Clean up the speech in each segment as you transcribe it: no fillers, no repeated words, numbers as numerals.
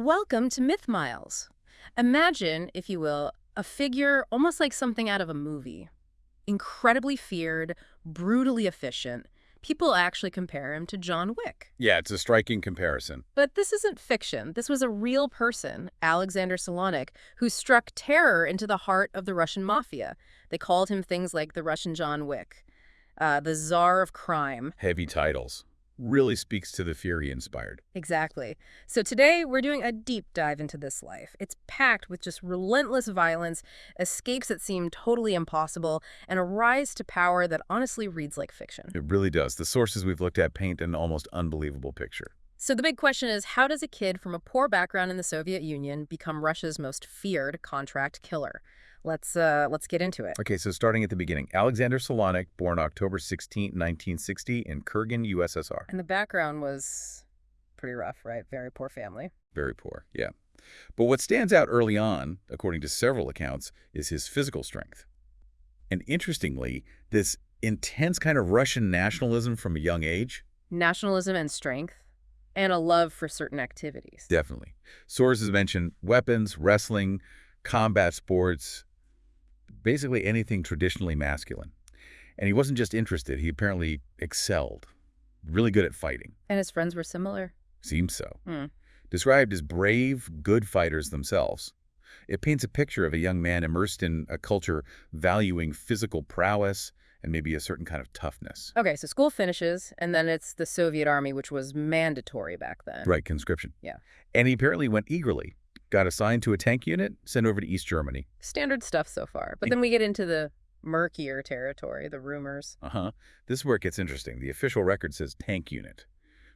Welcome to Myth Miles. Imagine, if you will, a figure almost like something out of a movie. Incredibly feared, brutally efficient. People actually compare him to John Wick. Yeah, it's a striking comparison. But this isn't fiction. This was a real person, Alexander Salonika, who struck terror into the heart of the Russian Mafia. They called him things like the Russian John Wick, the Tsar of Crime. Heavy titles. Really speaks to the fear he inspired. Exactly. So today we're doing a deep dive into this life. It's packed with just relentless violence, escapes that seem totally impossible, and a rise to power that honestly reads like fiction. It really does. The sources we've looked at paint an almost unbelievable picture. So the big question is, how does a kid from a poor background in the Soviet Union become Russia's most feared contract killer? Let's get into it. Okay, so starting at the beginning. Alexander Salonika, born October 16, 1960 in Kurgan, USSR. And the background was pretty rough, right? Very poor family. Very poor, yeah. But what stands out early on, according to several accounts, is his physical strength. And interestingly, this intense kind of Russian nationalism from a young age. Nationalism and strength, and a love for certain activities. Definitely. Sources mention weapons, wrestling, combat sports, basically anything traditionally masculine. And he wasn't just interested, he apparently excelled. Really good at fighting. And his friends were similar? Seems so. Described as brave, good fighters themselves. It paints a picture of a young man immersed in a culture valuing physical prowess and maybe a certain kind of toughness. Okay, so school finishes, and then it's the Soviet Army, which was mandatory back then. Right, conscription. Yeah. And he apparently went eagerly. Got assigned to a tank unit, sent over to East Germany. Standard stuff so far. But then we get into the murkier territory, the rumors. This is where it gets interesting. The official record says tank unit.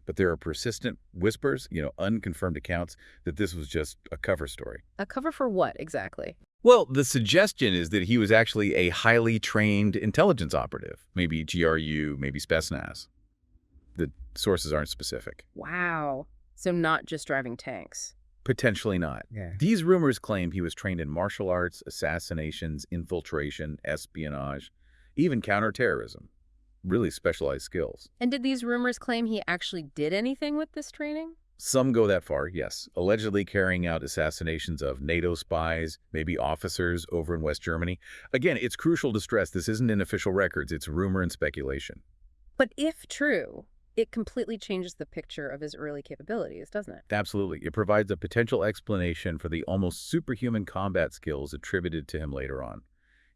But there are persistent whispers, unconfirmed accounts, that this was just a cover story. A cover for what, exactly? Well, the suggestion is that he was actually a highly trained intelligence operative. Maybe GRU, maybe Spetsnaz. The sources aren't specific. Wow. So not just driving tanks. Potentially not. Yeah. These rumors claim he was trained in martial arts, assassinations, infiltration, espionage, even counterterrorism. Really specialized skills. And did these rumors claim he actually did anything with this training? Some go that far, yes. Allegedly carrying out assassinations of NATO spies, maybe officers over in West Germany. Again, it's crucial to stress this isn't in official records. It's rumor and speculation. But if true, it completely changes the picture of his early capabilities, doesn't it? Absolutely. It provides a potential explanation for the almost superhuman combat skills attributed to him later on.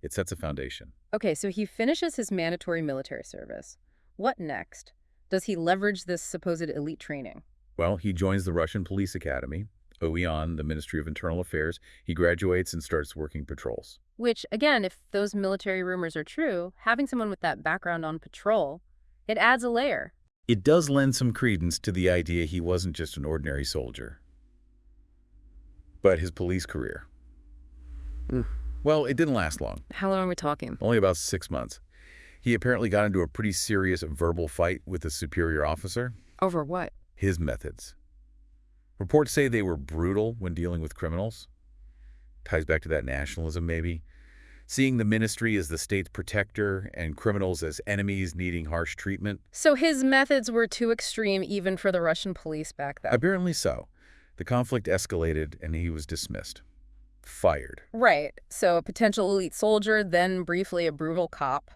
It sets a foundation. Okay, so he finishes his mandatory military service. What next? Does he leverage this supposed elite training? Well, he joins the Russian Police Academy, OEON, the Ministry of Internal Affairs. He graduates and starts working patrols. Which, again, if those military rumors are true, having someone with that background on patrol, it adds a layer. It does lend some credence to the idea he wasn't just an ordinary soldier, but his police career. Well, it didn't last long. How long are we talking? Only about 6 months. He apparently got into a pretty serious verbal fight with a superior officer. Over what? His methods. Reports say they were brutal when dealing with criminals. Ties back to that nationalism, maybe. Seeing the ministry as the state's protector and criminals as enemies needing harsh treatment. So his methods were too extreme even for the Russian police back then? Apparently so. The conflict escalated and he was dismissed. Fired. Right. So a potential elite soldier, then briefly a brutal cop,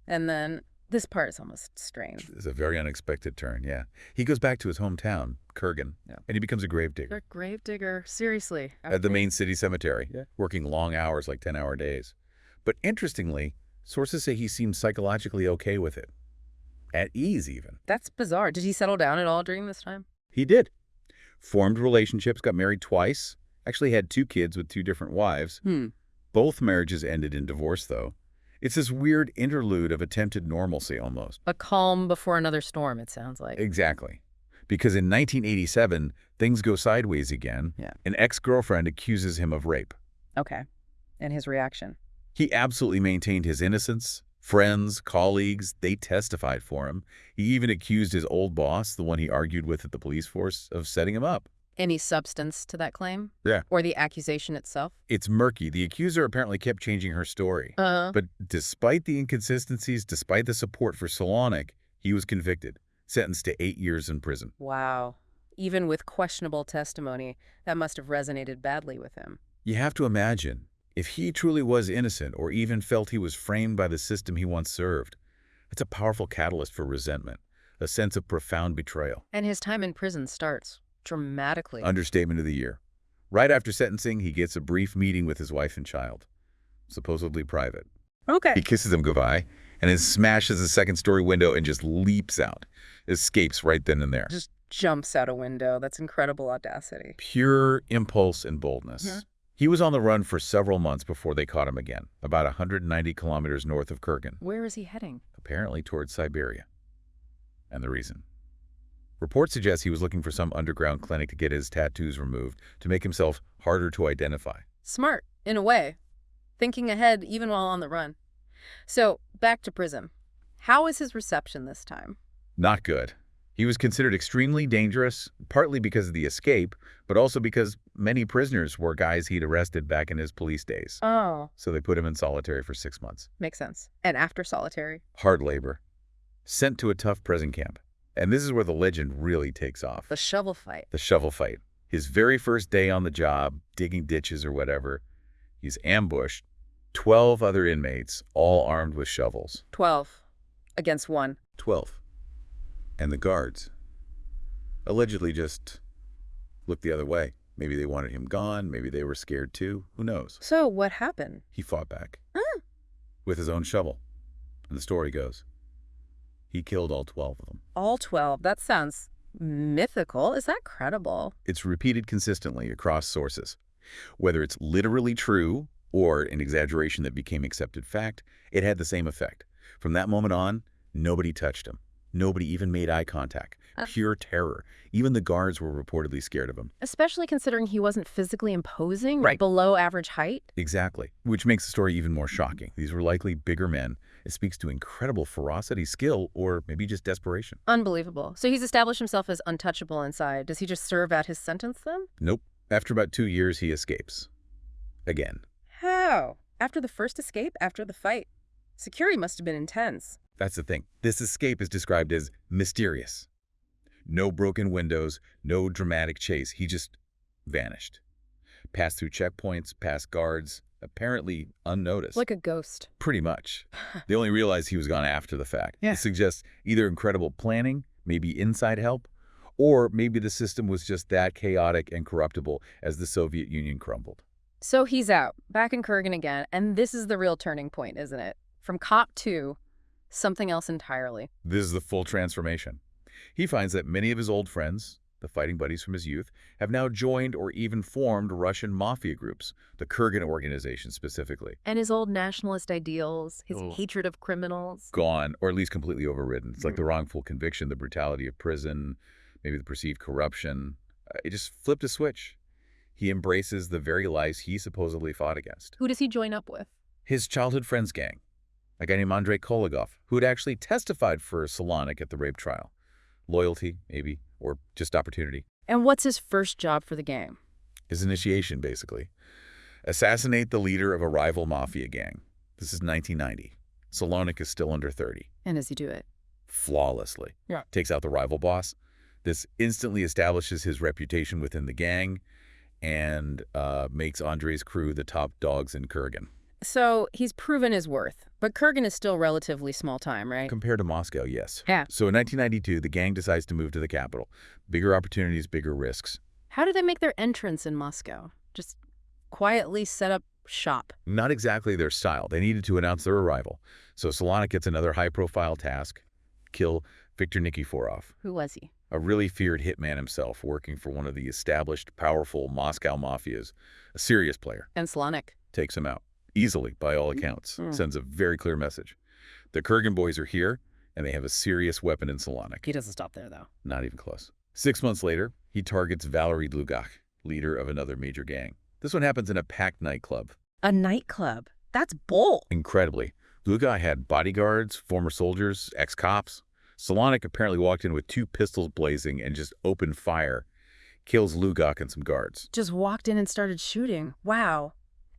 and then this part is almost strange. It's a very unexpected turn, yeah. He goes back to his hometown, Kurgan, and he becomes a gravedigger. A gravedigger, seriously. At the main city cemetery, working long hours, like 10-hour days. But interestingly, sources say he seemed psychologically okay with it. At ease, even. That's bizarre. Did he settle down at all during this time? He did. Formed relationships, got married twice. Actually had 2 kids with 2 different wives. Both marriages ended in divorce, though. It's this weird interlude of attempted normalcy, almost. A calm before another storm, it sounds like. Exactly. Because in 1987, things go sideways again. An ex-girlfriend accuses him of rape. Okay. And his reaction? He absolutely maintained his innocence. Friends, colleagues, they testified for him. He even accused his old boss, the one he argued with at the police force, of setting him up. Any substance to that claim? Yeah. Or the accusation itself? It's murky. The accuser apparently kept changing her story. But despite the inconsistencies, despite the support for Salonika, he was convicted, sentenced to 8 years in prison. Wow. even with questionable testimony, that must have resonated badly with him. You have to imagine, if he truly was innocent or even felt he was framed by the system he once served, it's a powerful catalyst for resentment, a sense of profound betrayal. And his time in prison starts dramatically. Understatement of the year. Right after sentencing, he gets a brief meeting with his wife and child, supposedly private. Okay. He kisses them goodbye and then smashes the second-story window and just leaps out, escapes right then and there. Just jumps out a window. That's incredible audacity. Pure impulse and boldness. He was on the run for several months before they caught him again, about 190 kilometers north of Kurgan. Where is he heading? Apparently towards Siberia. And the reason? Reports suggest he was looking for some underground clinic to get his tattoos removed to make himself harder to identify. Smart, in a way. Thinking ahead even while on the run. So, back to prison. How was his reception this time? Not good. He was considered extremely dangerous, partly because of the escape, but also because many prisoners were guys he'd arrested back in his police days. Oh. So they put him in solitary for 6 months. Makes sense. And after solitary? Hard labor. Sent to a tough prison camp. And this is where the legend really takes off. The shovel fight. The shovel fight. His very first day on the job, digging ditches or whatever, he's ambushed. 12 other inmates, all armed with shovels. 12 against 1. 12. And the guards allegedly just looked the other way. Maybe they wanted him gone. Maybe they were scared too. Who knows? So what happened? He fought back with his own shovel. And the story goes, he killed all 12 of them. All 12? That sounds mythical. Is that credible? It's repeated consistently across sources. Whether it's literally true or an exaggeration that became accepted fact, it had the same effect. From that moment on, nobody touched him. Nobody even made eye contact. Pure terror. Even the guards were reportedly scared of him. Especially considering he wasn't physically imposing, Right. Below average height. Exactly. Which makes the story even more shocking. These were likely bigger men. It speaks to incredible ferocity, skill, or maybe just desperation. Unbelievable. So he's established himself as untouchable inside. Does he just serve out his sentence then? Nope. After about 2 years, he escapes. Again. How? After the first escape? After the fight? Security must have been intense. That's the thing. This escape is described as mysterious. No broken windows, no dramatic chase. He just vanished. Passed through checkpoints, past guards, apparently unnoticed. Like a ghost. Pretty much. They only realized he was gone after the fact. Yeah. It suggests either incredible planning, maybe inside help, or maybe the system was just that chaotic and corruptible as the Soviet Union crumbled. So he's out, back in Kurgan again, and this is the real turning point, isn't it? From cop to something else entirely. This is the full transformation. He finds that many of his old friends, the fighting buddies from his youth, have now joined or even formed Russian mafia groups, the Kurgan organization specifically. And his old nationalist ideals, his Oh. hatred of criminals. Gone, or at least completely overridden. It's like the wrongful conviction, the brutality of prison, maybe the perceived corruption. It just flipped a switch. He embraces the very lies he supposedly fought against. Who does he join up with? His childhood friend's gang, a guy named Andrei Koligov, who had actually testified for Salonika at the rape trial. Loyalty, maybe, or just opportunity. And what's his first job for the gang? His initiation, basically. Assassinate the leader of a rival mafia gang. This is 1990. Salonika is still under 30. And does he do it? Flawlessly. Yeah. Takes out the rival boss. This instantly establishes his reputation within the gang and makes Andrei's crew the top dogs in Kurgan. So he's proven his worth, but Kurgan is still relatively small time, right? Compared to Moscow, yes. Yeah. So in 1992, the gang decides to move to the capital. Bigger opportunities, bigger risks. How do they make their entrance in Moscow? Just quietly set up shop. Not exactly their style. They needed to announce their arrival. So Salonik gets another high-profile task, kill Viktor Nikiforov, Who was he? a really feared hitman himself, working for one of the established, powerful Moscow mafias. A serious player. And Salonik. Takes him out. Easily, by all accounts. Sends a very clear message. The Kurgan boys are here, and they have a serious weapon in Salonik. He doesn't stop there, though. Not even close. 6 months later, he targets Valery Dlugak, leader of another major gang. This one happens in a packed nightclub. A nightclub? That's bold. Incredibly, Dlugak had bodyguards, former soldiers, ex-cops. Salonik apparently walked in with 2 pistols blazing and just opened fire. Kills Dlugak and some guards. Just walked in and started shooting. Wow.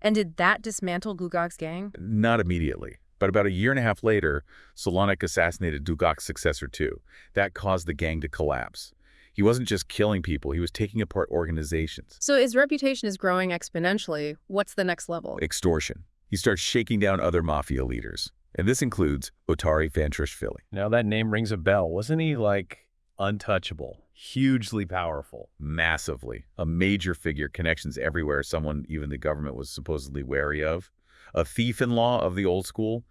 And did that dismantle Dlugak's gang? Not immediately, but about 1.5 years later, Salonik assassinated Dlugak's successor too. That caused the gang to collapse. He wasn't just killing people, he was taking apart organizations. So his reputation is growing exponentially. What's the next level? Extortion. He starts shaking down other mafia leaders. And this includes Ottari Vantrashvili. Now that name rings a bell. Wasn't he, like, untouchable? Hugely powerful? Massively. A major figure, connections everywhere, someone even the government was supposedly wary of. A thief-in-law of the old school,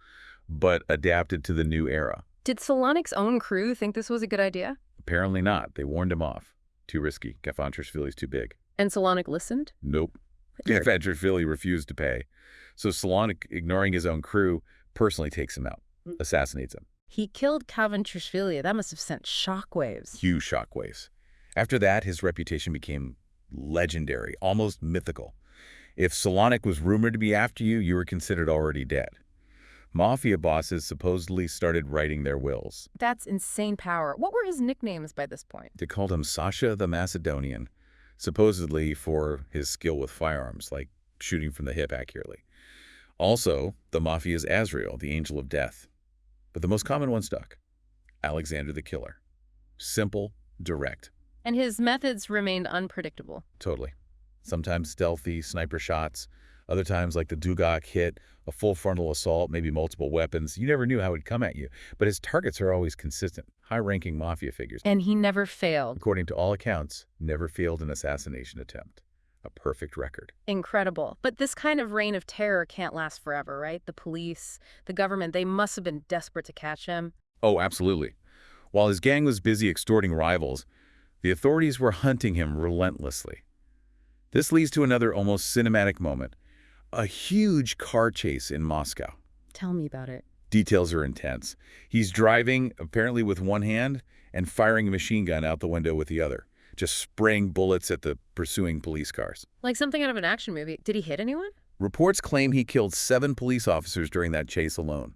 but adapted to the new era. Did Salonik's own crew think this was a good idea? Apparently not. They warned him off. Too risky. Vantrashvili's too big. And Salonik listened? Nope. Vantrashvili refused to pay. So Salonik, ignoring his own crew, personally takes him out, assassinates him. He killed Vantrashvili. That must have sent shockwaves. Huge shockwaves. After that, his reputation became legendary, almost mythical. If Salonik was rumored to be after you, you were considered already dead. Mafia bosses supposedly started writing their wills. That's insane power. What were his nicknames by this point? They called him Sasha the Macedonian, supposedly for his skill with firearms, like shooting from the hip accurately. Also, the Mafia's Azrael, the angel of death. But the most common one stuck. Alexander the Killer. Simple, direct. And his methods remained unpredictable. Totally. Sometimes stealthy, sniper shots. Other times, like the Dugak hit, a full frontal assault, maybe multiple weapons. You never knew how he'd come at you. But his targets are always consistent. High-ranking Mafia figures. And he never failed. According to all accounts, never failed an assassination attempt. A perfect record. Incredible. But this kind of reign of terror can't last forever, right? The police, the government, they must have been desperate to catch him. Oh, absolutely. While his gang was busy extorting rivals, the authorities were hunting him relentlessly. This leads to another almost cinematic moment. A huge car chase in Moscow. Tell me about it. Details are intense. He's driving, apparently with one hand, and firing a machine gun out the window with the other. Just spraying bullets at the pursuing police cars. Like something out of an action movie. Did he hit anyone? Reports claim he killed 7 police officers during that chase alone.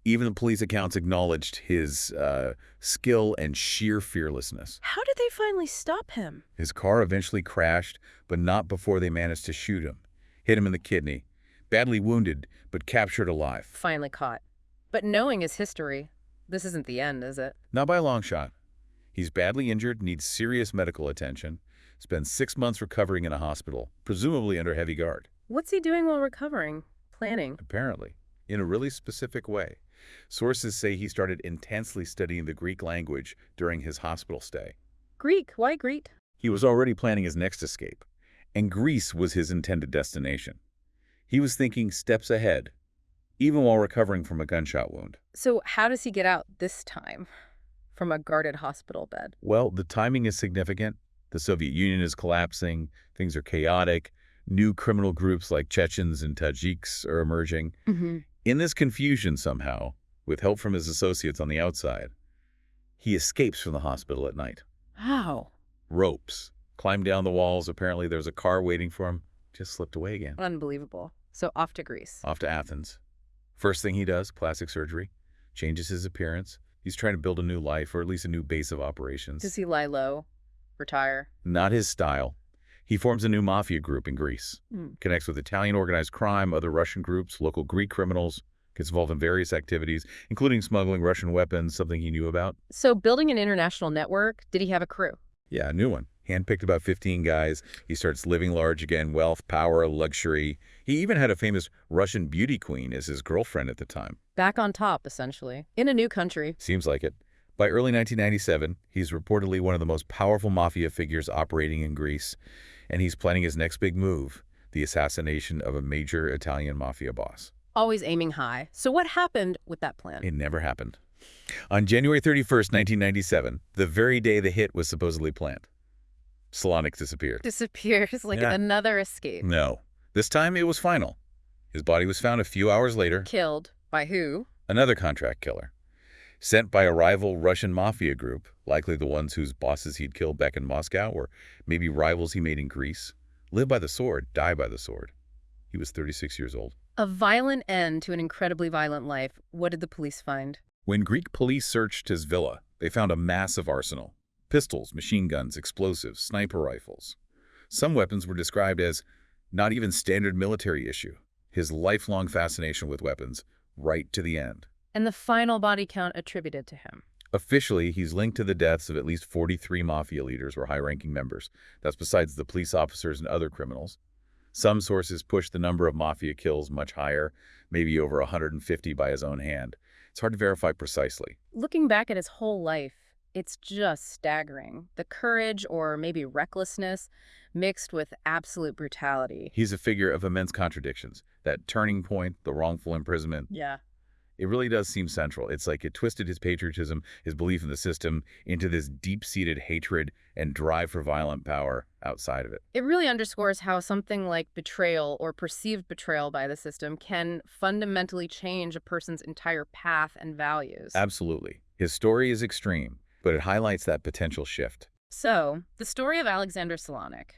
Even the police accounts acknowledged his skill and sheer fearlessness. How did they finally stop him? His car eventually crashed, but not before they managed to shoot him. Hit him in the kidney. Badly wounded, but captured alive. Finally caught. But knowing his history, this isn't the end, is it? Not by a long shot. He's badly injured, needs serious medical attention, spends 6 months recovering in a hospital, presumably under heavy guard. What's he doing while recovering? Planning? Apparently, in a really specific way. Sources say he started intensely studying the Greek language during his hospital stay. Greek? Why Greek? He was already planning his next escape, and Greece was his intended destination. He was thinking steps ahead, even while recovering from a gunshot wound. So how does he get out this time from a guarded hospital bed? Well, the timing is significant. The Soviet Union is collapsing. Things are chaotic. New criminal groups like Chechens and Tajiks are emerging. In this confusion somehow, with help from his associates on the outside, he escapes from the hospital at night. How? Ropes. Climbed down the walls. Apparently there's a car waiting for him. Just slipped away again. Unbelievable. So off to Greece. Off to Athens. First thing he does, plastic surgery. Changes his appearance. He's trying to build a new life, or at least a new base of operations. Does he lie low? Retire? Not his style. He forms a new mafia group in Greece. Connects with Italian organized crime, other Russian groups, local Greek criminals. Gets involved in various activities, including smuggling Russian weapons, something he knew about. So building an international network, did he have a crew? Yeah, a new one. Handpicked about 15 guys. He starts living large again, wealth, power, luxury. He even had a famous Russian beauty queen as his girlfriend at the time. Back on top, essentially. In a new country. Seems like it. By early 1997, he's reportedly one of the most powerful mafia figures operating in Greece, and he's planning his next big move, the assassination of a major Italian mafia boss. Always aiming high. So what happened with that plan? It never happened. On January 31st, 1997, the very day the hit was supposedly planned, Salonik disappeared. Disappears like another escape. No. This time it was final. His body was found a few hours later. Killed. By who? Another contract killer. Sent by a rival Russian mafia group, likely the ones whose bosses he'd killed back in Moscow, or maybe rivals he made in Greece. Live by the sword, die by the sword. He was 36 years old. A violent end to an incredibly violent life. What did the police find? When Greek police searched his villa, they found a massive arsenal. Pistols, machine guns, explosives, sniper rifles. Some weapons were described as not even standard military issue. His lifelong fascination with weapons, right to the end. And the final body count attributed to him? Officially, he's linked to the deaths of at least 43 Mafia leaders or high-ranking members. That's besides the police officers and other criminals. Some sources push the number of Mafia kills much higher, maybe over 150 by his own hand. It's hard to verify precisely. Looking back at his whole life, it's just staggering. The courage or maybe recklessness mixed with absolute brutality. He's a figure of immense contradictions. That turning point, the wrongful imprisonment, Yeah. it really does seem central. It's like it twisted his patriotism, his belief in the system, into this deep-seated hatred and drive for violent power outside of it. It really underscores how something like betrayal or perceived betrayal by the system can fundamentally change a person's entire path and values. Absolutely. His story is extreme, but it highlights that potential shift. So, the story of Alexander Salonika.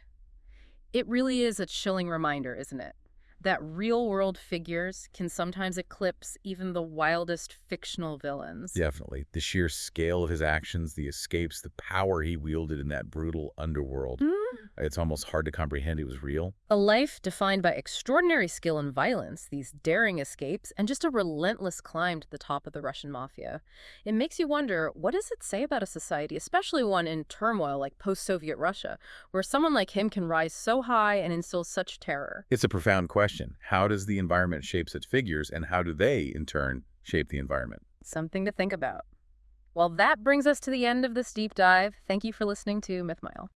It really is a chilling reminder, isn't it? That real-world figures can sometimes eclipse even the wildest fictional villains. Definitely. The sheer scale of his actions, the escapes, the power he wielded in that brutal underworld. Mm. It's almost hard to comprehend it was real. A life defined by extraordinary skill and violence, these daring escapes, and just a relentless climb to the top of the Russian mafia. It makes you wonder, what does it say about a society, especially one in turmoil like post-Soviet Russia, where someone like him can rise so high and instill such terror? It's a profound question. How does the environment shape such figures, and how do they, in turn, shape the environment? Something to think about. Well, that brings us to the end of this deep dive. Thank you for listening to Myth Mile.